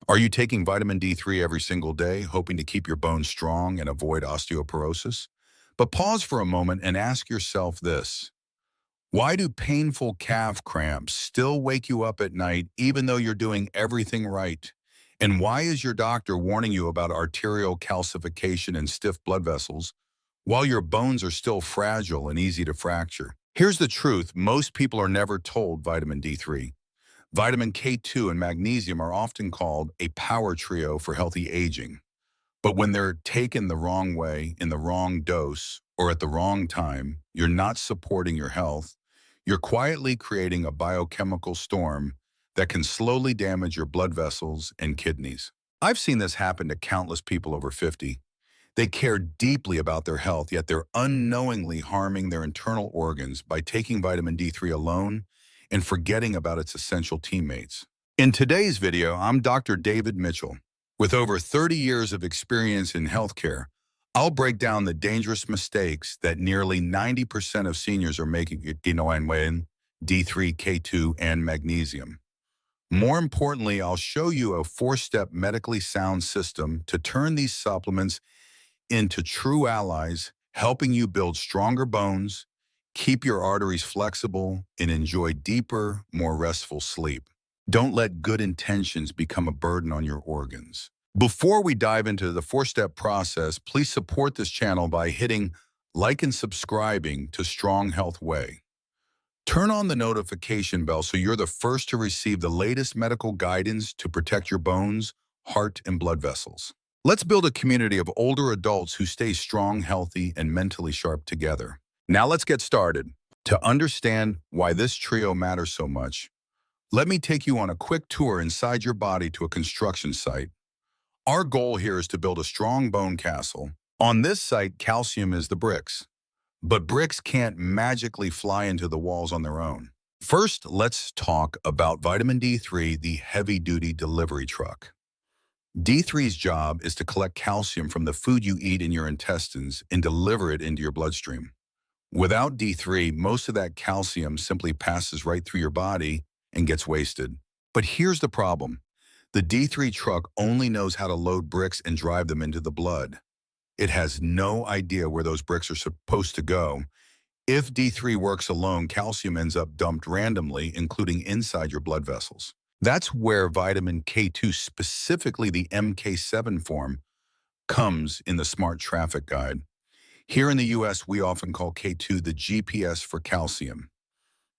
Are you taking vitamin D3 every single day, hoping to keep your bones strong and avoid osteoporosis? But pause for a moment and ask yourself this. Why do painful calf cramps still wake you up at night even though you're doing everything right? And why is your doctor warning you about arterial calcification and stiff blood vessels while your bones are still fragile and easy to fracture? Here's the truth. Most people are never told vitamin D3. Vitamin K2 and magnesium are often called a power trio for healthy aging. But when they're taken the wrong way, in the wrong dose, or at the wrong time, you're not supporting your health. You're quietly creating a biochemical storm that can slowly damage your blood vessels and kidneys. I've seen this happen to countless people over 50. They care deeply about their health, yet they're unknowingly harming their internal organs by taking vitamin D3 alone and forgetting about its essential teammates. In today's video, I'm Dr. David Mitchell. With over 30 years of experience in healthcare, I'll break down the dangerous mistakes that nearly 90% of seniors are making in D3, K2, and magnesium. More importantly, I'll show you a 4-step medically sound system to turn these supplements into true allies, helping you build stronger bones, keep your arteries flexible, and enjoy deeper, more restful sleep. Don't let good intentions become a burden on your organs. Before we dive into the 4-step process, please support this channel by hitting like and subscribing to Strong Health Way. Turn on the notification bell so you're the first to receive the latest medical guidance to protect your bones, heart, and blood vessels. Let's build a community of older adults who stay strong, healthy, and mentally sharp together. Now let's get started. To understand why this trio matters so much, let me take you on a quick tour inside your body to a construction site. Our goal here is to build a strong bone castle. On this site, calcium is the bricks. But bricks can't magically fly into the walls on their own. First, let's talk about vitamin D3, the heavy-duty delivery truck. D3's job is to collect calcium from the food you eat in your intestines and deliver it into your bloodstream. Without D3, most of that calcium simply passes right through your body and gets wasted. But here's the problem. The D3 truck only knows how to load bricks and drive them into the blood. It has no idea where those bricks are supposed to go. If D3 works alone, calcium ends up dumped randomly, including inside your blood vessels. That's where vitamin K2, specifically the MK7 form, comes in the Smart Traffic Guide. Here in the US, we often call K2 the GPS for calcium.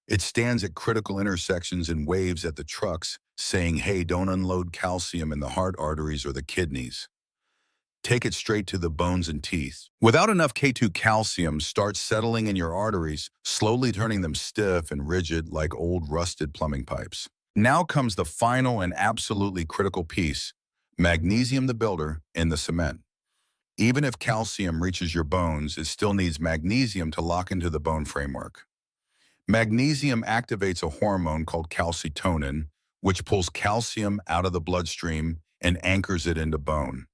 It stands at critical intersections and waves at the trucks, saying, hey, don't unload calcium in the heart arteries or the kidneys. Take it straight to the bones and teeth. Without enough K2, calcium starts settling in your arteries, slowly turning them stiff and rigid like old rusted plumbing pipes. Now comes the final and absolutely critical piece, magnesium the builder and the cement. Even if calcium reaches your bones, it still needs magnesium to lock into the bone framework. Magnesium activates a hormone called calcitonin, which pulls calcium out of the bloodstream and anchors it into bone.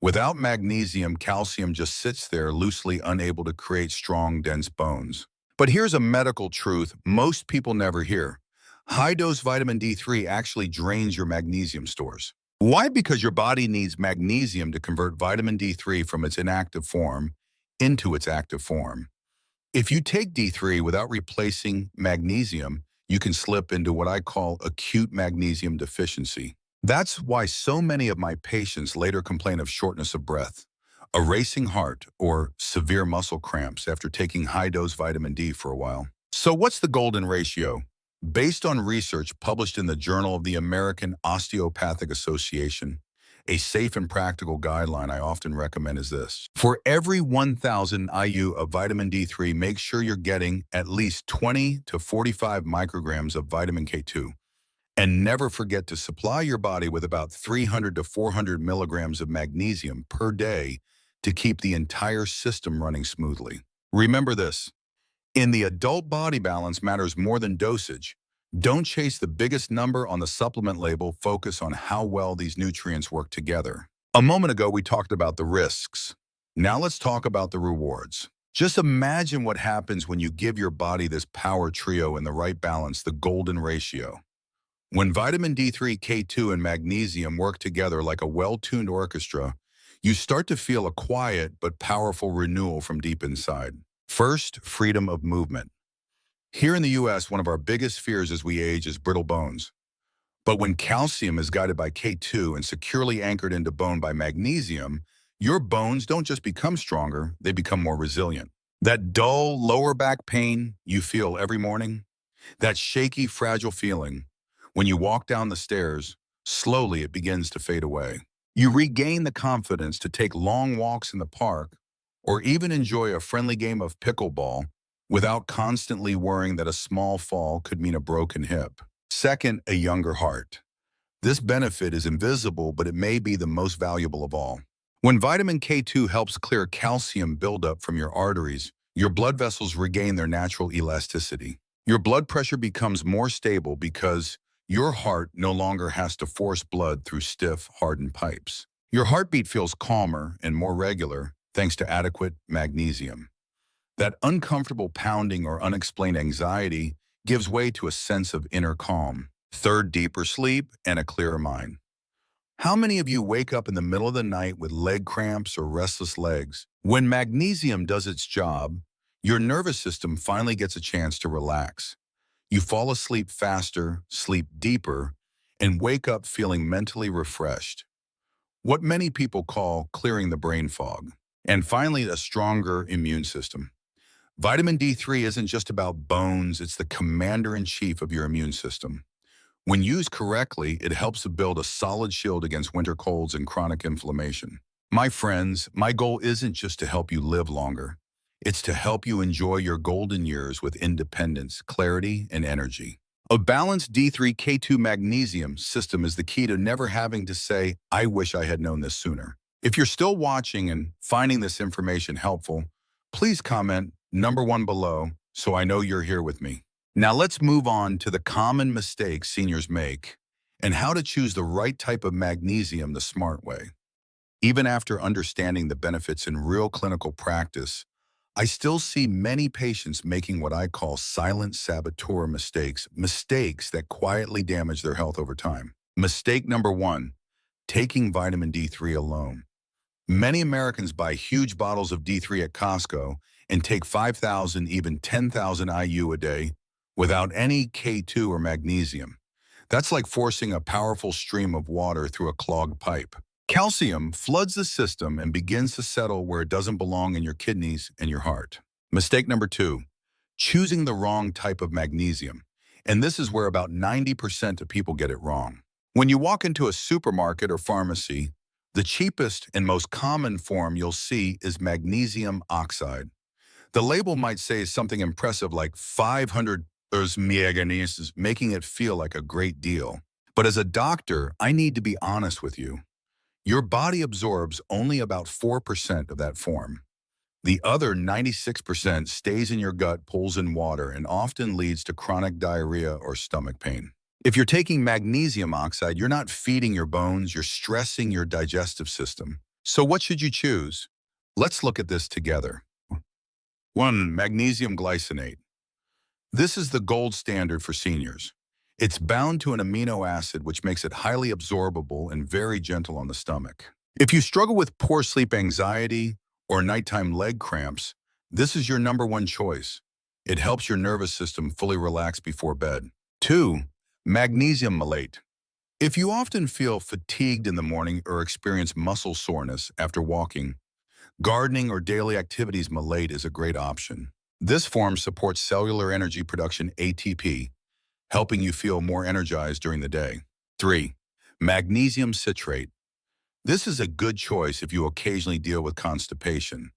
Without magnesium, calcium just sits there loosely, unable to create strong, dense bones. But here's a medical truth most people never hear. High-dose vitamin D3 actually drains your magnesium stores. Why? Because your body needs magnesium to convert vitamin D3 from its inactive form into its active form. If you take D3 without replacing magnesium, you can slip into what I call acute magnesium deficiency. That's why so many of my patients later complain of shortness of breath, a racing heart, or severe muscle cramps after taking high-dose vitamin D for a while. So what's the golden ratio? Based on research published in the Journal of the American Osteopathic Association, a safe and practical guideline I often recommend is this. For every 1,000 IU of vitamin D3, make sure you're getting at least 20 to 45 micrograms of vitamin K2. And never forget to supply your body with about 300 to 400 milligrams of magnesium per day to keep the entire system running smoothly. Remember this. In the adult body, balance matters more than dosage. Don't chase the biggest number on the supplement label, focus on how well these nutrients work together. A moment ago, we talked about the risks. Now let's talk about the rewards. Just imagine what happens when you give your body this power trio in the right balance, the golden ratio. When vitamin D3, K2, and magnesium work together like a well-tuned orchestra, you start to feel a quiet but powerful renewal from deep inside. First, freedom of movement. Here in the US, one of our biggest fears as we age is brittle bones. But when calcium is guided by K2 and securely anchored into bone by magnesium, your bones don't just become stronger, they become more resilient. That dull lower back pain you feel every morning, that shaky, fragile feeling, when you walk down the stairs, slowly it begins to fade away. You regain the confidence to take long walks in the park or even enjoy a friendly game of pickleball without constantly worrying that a small fall could mean a broken hip. Second, a younger heart. This benefit is invisible, but it may be the most valuable of all. When vitamin K2 helps clear calcium buildup from your arteries, your blood vessels regain their natural elasticity. Your blood pressure becomes more stable because your heart no longer has to force blood through stiff, hardened pipes. Your heartbeat feels calmer and more regular thanks to adequate magnesium. That uncomfortable pounding or unexplained anxiety gives way to a sense of inner calm. Third, deeper sleep and a clearer mind. How many of you wake up in the middle of the night with leg cramps or restless legs? When magnesium does its job, your nervous system finally gets a chance to relax. You fall asleep faster, sleep deeper, and wake up feeling mentally refreshed. What many people call clearing the brain fog. And finally, a stronger immune system. Vitamin D3 isn't just about bones, it's the commander-in-chief of your immune system. When used correctly, it helps to build a solid shield against winter colds and chronic inflammation. My friends, my goal isn't just to help you live longer. It's to help you enjoy your golden years with independence, clarity, and energy. A balanced D3 K2 magnesium system is the key to never having to say, I wish I had known this sooner. If you're still watching and finding this information helpful, please comment #1 below so I know you're here with me. Now let's move on to the common mistakes seniors make and how to choose the right type of magnesium the smart way. Even after understanding the benefits in real clinical practice, I still see many patients making what I call silent saboteur mistakes, mistakes that quietly damage their health over time. Mistake #1, taking vitamin D3 alone. Many Americans buy huge bottles of D3 at Costco and take 5,000, even 10,000 IU a day without any K2 or magnesium. That's like forcing a powerful stream of water through a clogged pipe. Calcium floods the system and begins to settle where it doesn't belong in your kidneys and your heart. Mistake #2, choosing the wrong type of magnesium. And this is where about 90% of people get it wrong. When you walk into a supermarket or pharmacy, the cheapest and most common form you'll see is magnesium oxide. The label might say something impressive like 500 mg, making it feel like a great deal. But as a doctor, I need to be honest with you. Your body absorbs only about 4% of that form. The other 96% stays in your gut, pulls in water, and often leads to chronic diarrhea or stomach pain. If you're taking magnesium oxide, you're not feeding your bones, you're stressing your digestive system. So what should you choose? Let's look at this together. 1. Magnesium glycinate. This is the gold standard for seniors. It's bound to an amino acid which makes it highly absorbable and very gentle on the stomach. If you struggle with poor sleep anxiety or nighttime leg cramps, this is your #1 choice. It helps your nervous system fully relax before bed. 2. Magnesium malate. If you often feel fatigued in the morning or experience muscle soreness after walking, gardening or daily activities malate is a great option. This form supports cellular energy production ATP, helping you feel more energized during the day. 3. Magnesium citrate. This is a good choice if you occasionally deal with constipation.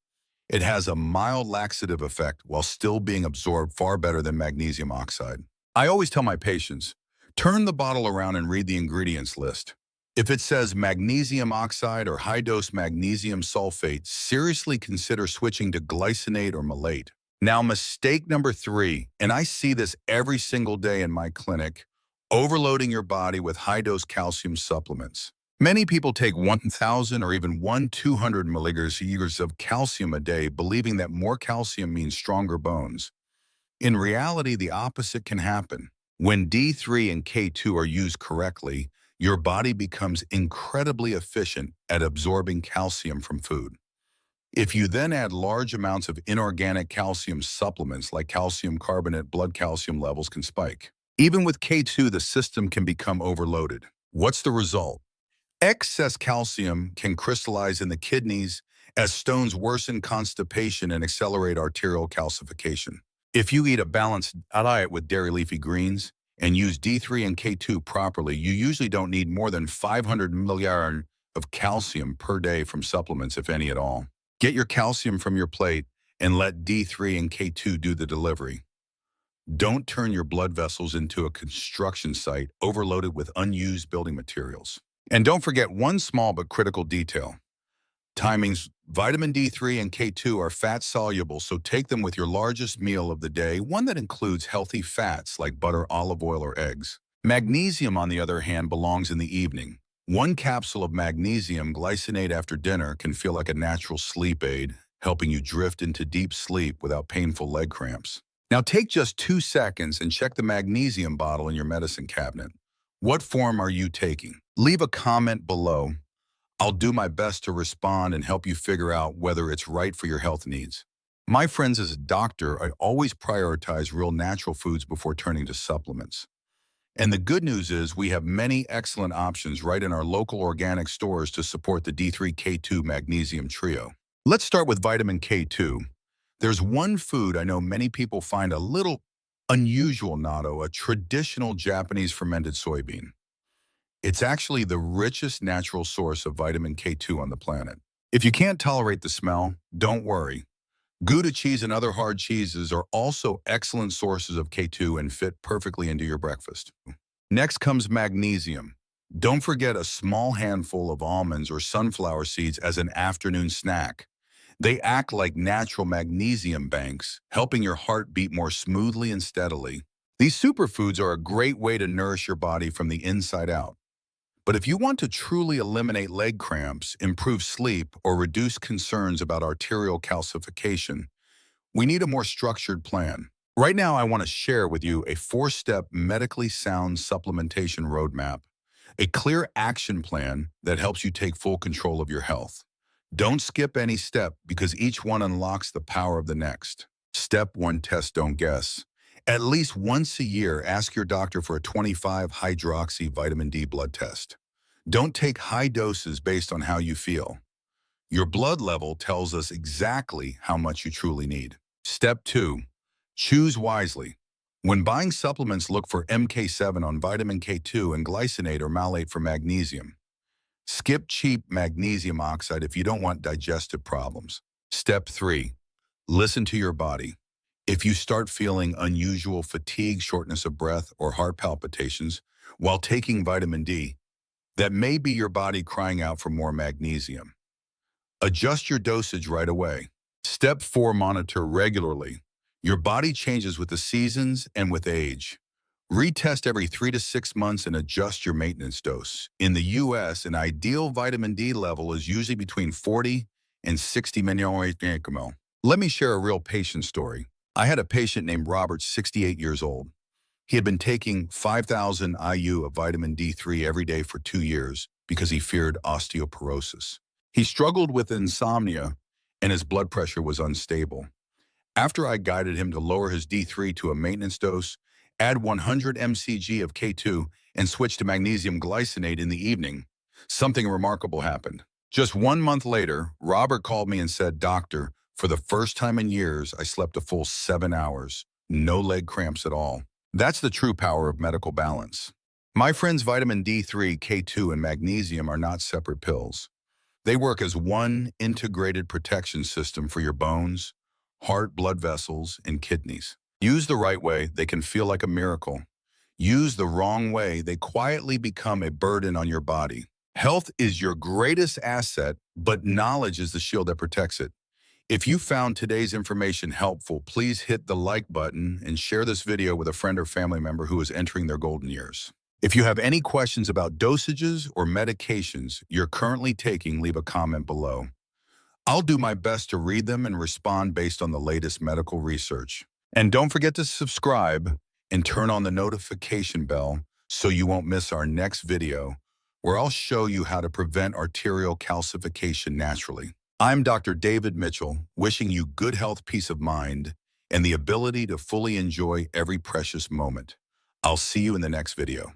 It has a mild laxative effect while still being absorbed far better than magnesium oxide. I always tell my patients, turn the bottle around and read the ingredients list. If it says magnesium oxide or high-dose magnesium sulfate, seriously consider switching to glycinate or malate. Now, mistake #3, and I see this every single day in my clinic, overloading your body with high-dose calcium supplements. Many people take 1,000 or even 200 milligrams of calcium a day, believing that more calcium means stronger bones. In reality, the opposite can happen. When D3 and K2 are used correctly, your body becomes incredibly efficient at absorbing calcium from food. If you then add large amounts of inorganic calcium supplements like calcium carbonate, blood calcium levels can spike. Even with K2, the system can become overloaded. What's the result? Excess calcium can crystallize in the kidneys as stones worsen constipation and accelerate arterial calcification. If you eat a balanced diet with dairy leafy greens and use D3 and K2 properly, you usually don't need more than 500 milliards of calcium per day from supplements, if any at all. Get your calcium from your plate and let D3 and K2 do the delivery. Don't turn your blood vessels into a construction site overloaded with unused building materials. And don't forget one small but critical detail. Timings: vitamin D3 and K2 are fat soluble, so take them with your largest meal of the day, one that includes healthy fats like butter, olive oil, or eggs. Magnesium, on the other hand, belongs in the evening. One capsule of magnesium glycinate after dinner can feel like a natural sleep aid, helping you drift into deep sleep without painful leg cramps. Now take just 2 seconds and check the magnesium bottle in your medicine cabinet. What form are you taking? Leave a comment below. I'll do my best to respond and help you figure out whether it's right for your health needs. My friends, as a doctor, I always prioritize real natural foods before turning to supplements. And the good news is we have many excellent options right in our local organic stores to support the D3 K2 Magnesium Trio. Let's start with vitamin K2. There's one food I know many people find a little unusual, natto, a traditional Japanese fermented soybean. It's actually the richest natural source of vitamin K2 on the planet. If you can't tolerate the smell, don't worry. Gouda cheese and other hard cheeses are also excellent sources of K2 and fit perfectly into your breakfast. Next comes magnesium. Don't forget a small handful of almonds or sunflower seeds as an afternoon snack. They act like natural magnesium banks, helping your heart beat more smoothly and steadily. These superfoods are a great way to nourish your body from the inside out. But if you want to truly eliminate leg cramps, improve sleep, or reduce concerns about arterial calcification, we need a more structured plan. Right now, I want to share with you a 4-step medically sound supplementation roadmap, a clear action plan that helps you take full control of your health. Don't skip any step because each one unlocks the power of the next. Step 1, test, don't guess. At least once a year, ask your doctor for a 25-hydroxy vitamin D blood test. Don't take high doses based on how you feel. Your blood level tells us exactly how much you truly need. Step 2, choose wisely. When buying supplements, look for MK7 on vitamin K2 and glycinate or malate for magnesium. Skip cheap magnesium oxide if you don't want digestive problems. Step 3, listen to your body. If you start feeling unusual fatigue, shortness of breath, or heart palpitations while taking vitamin D, that may be your body crying out for more magnesium. Adjust your dosage right away. Step 4, monitor regularly. Your body changes with the seasons and with age. Retest every 3 to 6 months and adjust your maintenance dose. In the US, an ideal vitamin D level is usually between 40 and 60 mg/ml. Let me share a real patient story. I had a patient named Robert, 68 years old. He had been taking 5,000 IU of vitamin D3 every day for 2 years because he feared osteoporosis. He struggled with insomnia and his blood pressure was unstable. After I guided him to lower his D3 to a maintenance dose, add 100 mcg of K2, and switch to magnesium glycinate in the evening, something remarkable happened. Just 1 month later, Robert called me and said, "Doctor, for the first time in years, I slept a full 7 hours. No leg cramps at all." That's the true power of medical balance. My friends, vitamin D3, K2, and magnesium are not separate pills. They work as one integrated protection system for your bones, heart, blood vessels, and kidneys. Use the right way, they can feel like a miracle. Use the wrong way, they quietly become a burden on your body. Health is your greatest asset, but knowledge is the shield that protects it. If you found today's information helpful, please hit the like button and share this video with a friend or family member who is entering their golden years. If you have any questions about dosages or medications you're currently taking, leave a comment below. I'll do my best to read them and respond based on the latest medical research. And don't forget to subscribe and turn on the notification bell so you won't miss our next video, where I'll show you how to prevent arterial calcification naturally. I'm Dr. David Mitchell, wishing you good health, peace of mind, and the ability to fully enjoy every precious moment. I'll see you in the next video.